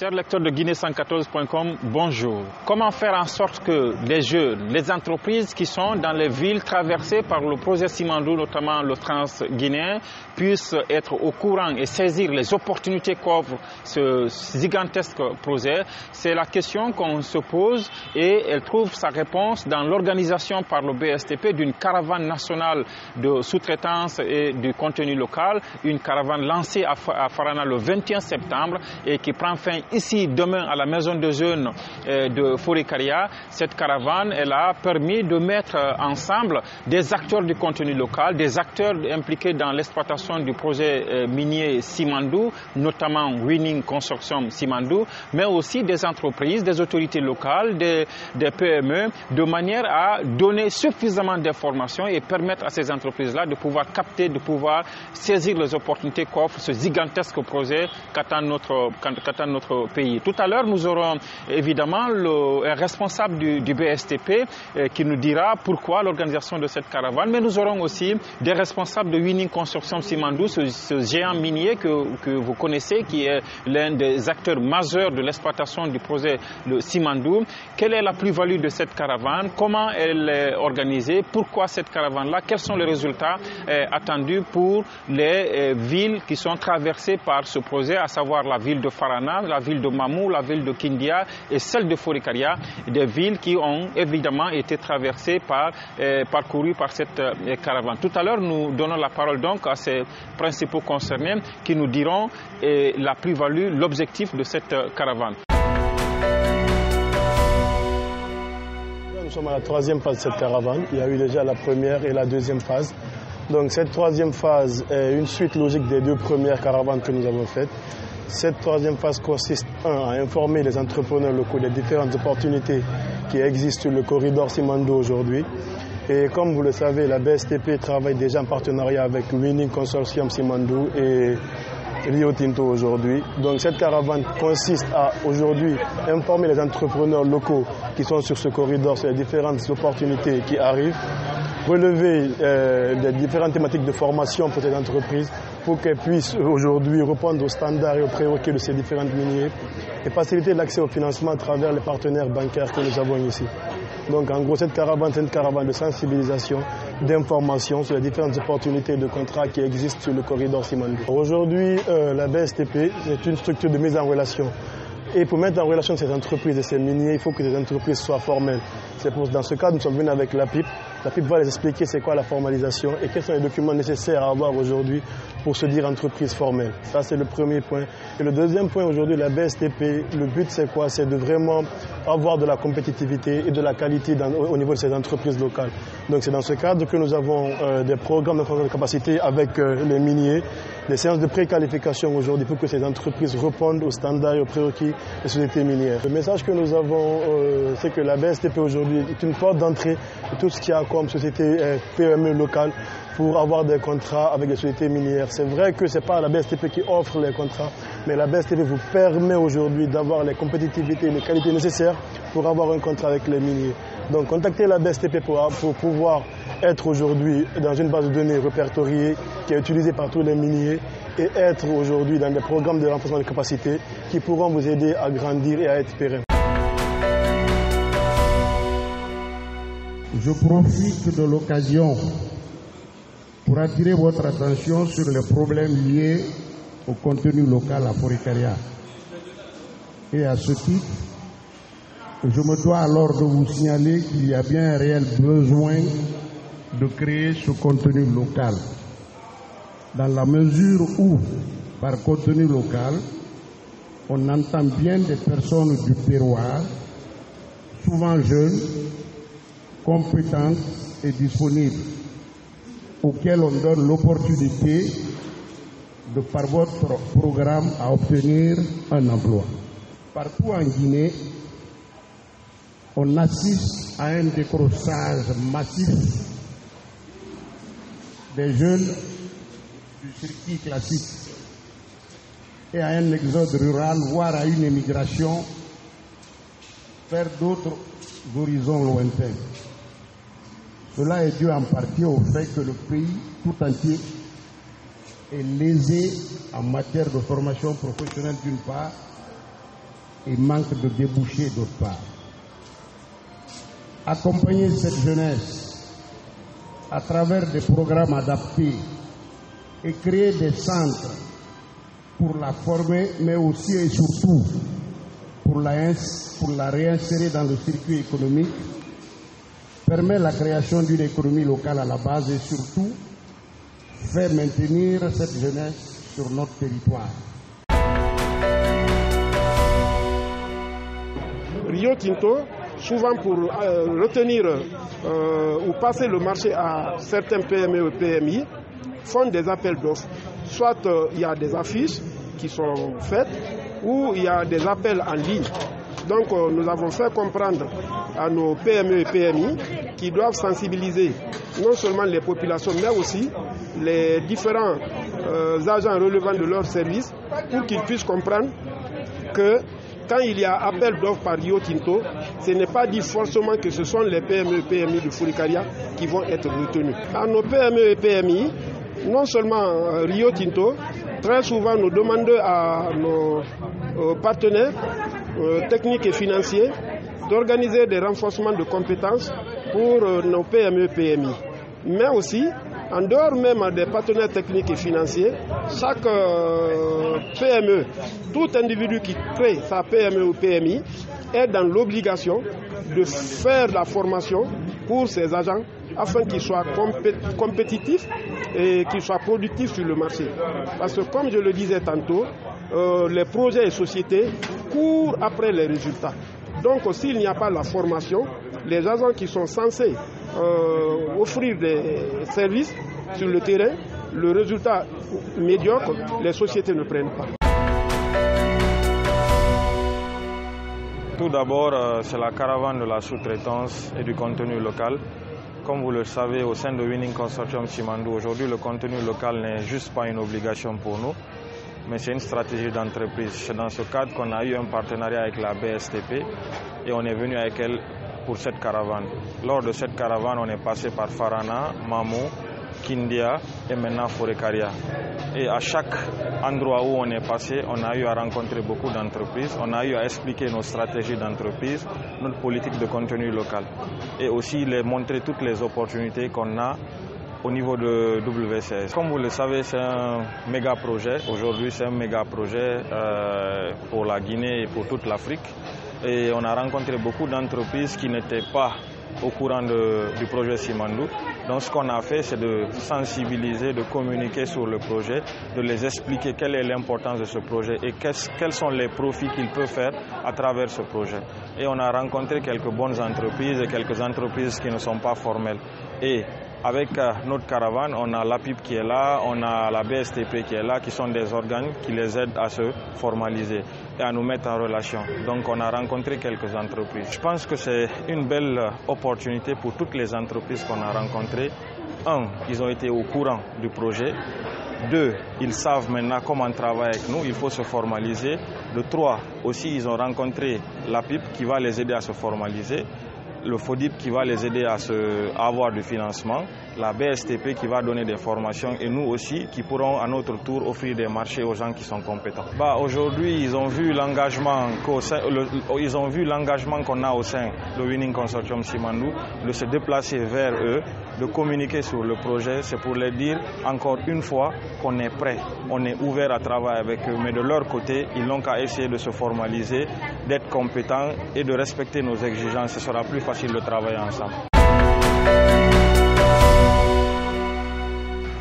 Chers lecteurs de Guinée114.com, bonjour. Comment faire en sorte que les jeunes, les entreprises qui sont dans les villes traversées par le projet Simandou, notamment le Trans-Guinéen, puissent être au courant et saisir les opportunités qu'offre ce gigantesque projet? C'est la question qu'on se pose et elle trouve sa réponse dans l'organisation par le BSTP d'une caravane nationale de sous-traitance et du contenu local, une caravane lancée à Farana le 21 septembre et qui prend fin ici demain à la maison de jeunes de Forikaria. Cette caravane, elle a permis de mettre ensemble des acteurs du contenu local, des acteurs impliqués dans l'exploitation du projet minier Simandou, notamment Winning Construction Simandou, mais aussi des entreprises, des autorités locales, des PME, de manière à donner suffisamment d'informations et permettre à ces entreprises-là de pouvoir capter, de pouvoir saisir les opportunités qu'offre ce gigantesque projet qu'attend notre pays. Tout à l'heure, nous aurons évidemment un responsable du BSTP qui nous dira pourquoi l'organisation de cette caravane, mais nous aurons aussi des responsables de Winning Construction Simandou, ce géant minier que vous connaissez, qui est l'un des acteurs majeurs de l'exploitation du projet de Simandou. Quelle est la plus-value de cette caravane? Comment elle est organisée? Pourquoi cette caravane-là? Quels sont les résultats attendus pour les villes qui sont traversées par ce projet, à savoir la ville de Farana, la ville de Mamou, la ville de Kindia et celle de Forikaria, des villes qui ont évidemment été traversées parcourues par cette caravane. Tout à l'heure, nous donnons la parole donc à ces principaux concernés qui nous diront la plus-value, l'objectif de cette caravane. Nous sommes à la troisième phase de cette caravane. Il y a eu déjà la première et la deuxième phase. Donc cette troisième phase est une suite logique des deux premières caravanes que nous avons faites. Cette troisième phase consiste, à informer les entrepreneurs locaux des différentes opportunités qui existent sur le corridor Simandou aujourd'hui. Et comme vous le savez, la BSTP travaille déjà en partenariat avec Winning Consortium Simandou et Rio Tinto aujourd'hui. Donc cette caravane consiste à aujourd'hui informer les entrepreneurs locaux qui sont sur ce corridor sur les différentes opportunités qui arrivent, relever des différentes thématiques de formation pour ces entreprises pour qu'elles puissent aujourd'hui répondre aux standards et aux prérequis de ces différentes miniers et faciliter l'accès au financement à travers les partenaires bancaires que nous avons ici. Donc en gros, cette caravane, c'est une caravane de sensibilisation, d'information sur les différentes opportunités de contrats qui existent sur le corridor Simandou. Aujourd'hui, la BSTP, c'est une structure de mise en relation. Et pour mettre en relation ces entreprises et ces miniers, il faut que ces entreprises soient formelles. C'est pour dans ce cadre, nous sommes venus avec la PIP. La PIP va les expliquer c'est quoi la formalisation et quels sont les documents nécessaires à avoir aujourd'hui pour se dire entreprise formelle. Ça, c'est le premier point. Et le deuxième point, aujourd'hui, la BSTP, le but, c'est quoi? C'est de vraiment avoir de la compétitivité et de la qualité au niveau de ces entreprises locales. Donc, c'est dans ce cadre que nous avons des programmes de capacité avec les miniers, des séances de préqualification aujourd'hui pour que ces entreprises répondent aux standards et aux prérequis des sociétés minières. Le message que nous avons, c'est que la BSTP aujourd'hui est une porte d'entrée de tout ce qu'il y a comme société PME locale pour avoir des contrats avec des sociétés minières. C'est vrai que ce n'est pas la BSTP qui offre les contrats, mais la BSTP vous permet aujourd'hui d'avoir les compétitivités et les qualités nécessaires pour avoir un contrat avec les miniers. Donc contactez la BSTP pour pouvoir être aujourd'hui dans une base de données répertoriée qui est utilisée par tous les miniers et être aujourd'hui dans des programmes de renforcement de capacité qui pourront vous aider à grandir et à être pérennes. Je profite de l'occasion pour attirer votre attention sur les problèmes liés au contenu local à Forikaria. Et à ce titre, je me dois alors de vous signaler qu'il y a bien un réel besoin de créer ce contenu local. Dans la mesure où, par contenu local, on entend bien des personnes du terroir, souvent jeunes, compétentes et disponibles, auxquelles on donne l'opportunité de, par votre programme, à obtenir un emploi. Partout en Guinée, on assiste à un décrochage massif des jeunes du circuit classique et à un exode rural, voire à une émigration vers d'autres horizons lointains. Cela est dû en partie au fait que le pays tout entier est lésé en matière de formation professionnelle d'une part et manque de débouchés d'autre part. Accompagner cette jeunesse à travers des programmes adaptés et créer des centres pour la former, mais aussi et surtout pour la réinsérer dans le circuit économique, permet la création d'une économie locale à la base et surtout fait maintenir cette jeunesse sur notre territoire. Rio Tinto, souvent pour retenir ou passer le marché à certains PME et PMI, font des appels d'offres. Soit il y a des affiches qui sont faites ou il y a des appels en ligne. Donc nous avons fait comprendre à nos PME et PMI qui doivent sensibiliser non seulement les populations mais aussi les différents agents relevant de leur service pour qu'ils puissent comprendre que quand il y a appel d'offres par Rio Tinto, ce n'est pas dit forcément que ce sont les PME et PMI de Fourikaria qui vont être retenus. À nos PME et PMI, non seulement Rio Tinto, très souvent nous demandons à nos partenaires techniques et financiers d'organiser des renforcements de compétences pour nos PME et PMI. Mais aussi, en dehors même des partenaires techniques et financiers, chaque PME, tout individu qui crée sa PME ou PMI est dans l'obligation de faire la formation pour ses agents afin qu'ils soient compétitifs et qu'ils soient productifs sur le marché. Parce que comme je le disais tantôt, les projets et sociétés courent après les résultats. Donc s'il n'y a pas la formation, les agents qui sont censés offrir des services sur le terrain, le résultat médiocre, les sociétés ne prennent pas. Tout d'abord, c'est la caravane de la sous-traitance et du contenu local. Comme vous le savez, au sein de Winning Consortium Simandou, aujourd'hui, le contenu local n'est juste pas une obligation pour nous, mais c'est une stratégie d'entreprise. C'est dans ce cadre qu'on a eu un partenariat avec la BSTP et on est venu avec elle pour cette caravane. Lors de cette caravane, on est passé par Farana, Mamou, Kindia et maintenant Fourikaria. Et à chaque endroit où on est passé, on a eu à rencontrer beaucoup d'entreprises, on a eu à expliquer nos stratégies d'entreprise, notre politique de contenu local et aussi les montrer toutes les opportunités qu'on a au niveau de WCS. Comme vous le savez, c'est un méga projet. Aujourd'hui, c'est un méga projet pour la Guinée et pour toute l'Afrique. Et on a rencontré beaucoup d'entreprises qui n'étaient pas au courant du projet Simandou. Donc ce qu'on a fait, c'est de sensibiliser, de communiquer sur le projet, de les expliquer quelle est l'importance de ce projet et quels sont les profits qu'ils peuvent faire à travers ce projet. Et on a rencontré quelques bonnes entreprises et quelques entreprises qui ne sont pas formelles. Et avec notre caravane, on a l'APIP qui est là, on a la BSTP qui est là, qui sont des organes qui les aident à se formaliser et à nous mettre en relation. Donc on a rencontré quelques entreprises. Je pense que c'est une belle opportunité pour toutes les entreprises qu'on a rencontrées. 1, ils ont été au courant du projet. 2, ils savent maintenant comment travailler avec nous, il faut se formaliser. 3, aussi ils ont rencontré l'APIP qui va les aider à se formaliser. Le FODIP qui va les aider à avoir du financement, la BSTP qui va donner des formations et nous aussi qui pourrons à notre tour offrir des marchés aux gens qui sont compétents. Aujourd'hui, ils ont vu l'engagement qu'on a au sein de Winning Consortium Simandou, de se déplacer vers eux, de communiquer sur le projet. C'est pour leur dire encore une fois qu'on est prêt, on est ouvert à travailler avec eux, mais de leur côté, ils n'ont qu'à essayer de se formaliser, d'être compétents et de respecter nos exigences. Ce sera plus facile de travailler ensemble.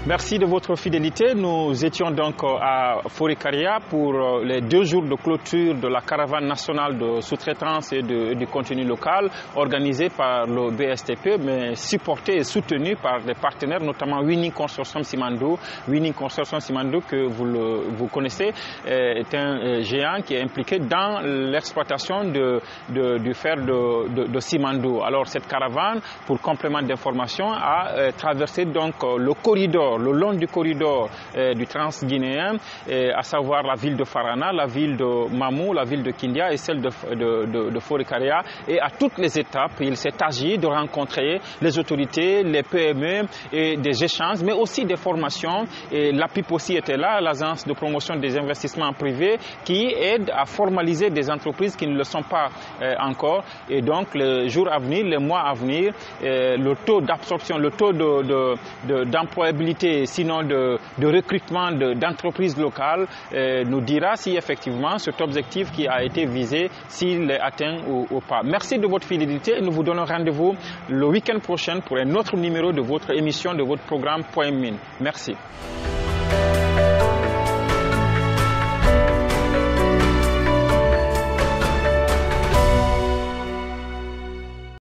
Merci de votre fidélité. Nous étions donc à Fourikaria pour les 2 jours de clôture de la caravane nationale de sous-traitance et du contenu local organisée par le BSTP, mais supportée et soutenue par des partenaires, notamment Winning Consortium Simandou. Winning Consortium Simandou, que vous connaissez, est un géant qui est impliqué dans l'exploitation du fer de Simandou. Alors cette caravane, pour complément d'information, a traversé donc le corridor corridors, le long du corridor du Transguinéen, à savoir la ville de Farana, la ville de Mamou, la ville de Kindia et celle de Forikaria. Et à toutes les étapes, il s'est agi de rencontrer les autorités, les PME et des échanges, mais aussi des formations. Et l'APIP aussi était là, l'Agence de promotion des investissements privés, qui aide à formaliser des entreprises qui ne le sont pas encore. Et donc, les jours à venir, les mois à venir, le taux d'absorption, le taux d'employabilité, sinon de recrutement d'entreprises locales, nous dira si effectivement cet objectif qui a été visé, s'il est atteint ou pas. Merci de votre fidélité et nous vous donnons rendez-vous le week-end prochain pour un autre numéro de votre émission, de votre programme Point Mine. Merci.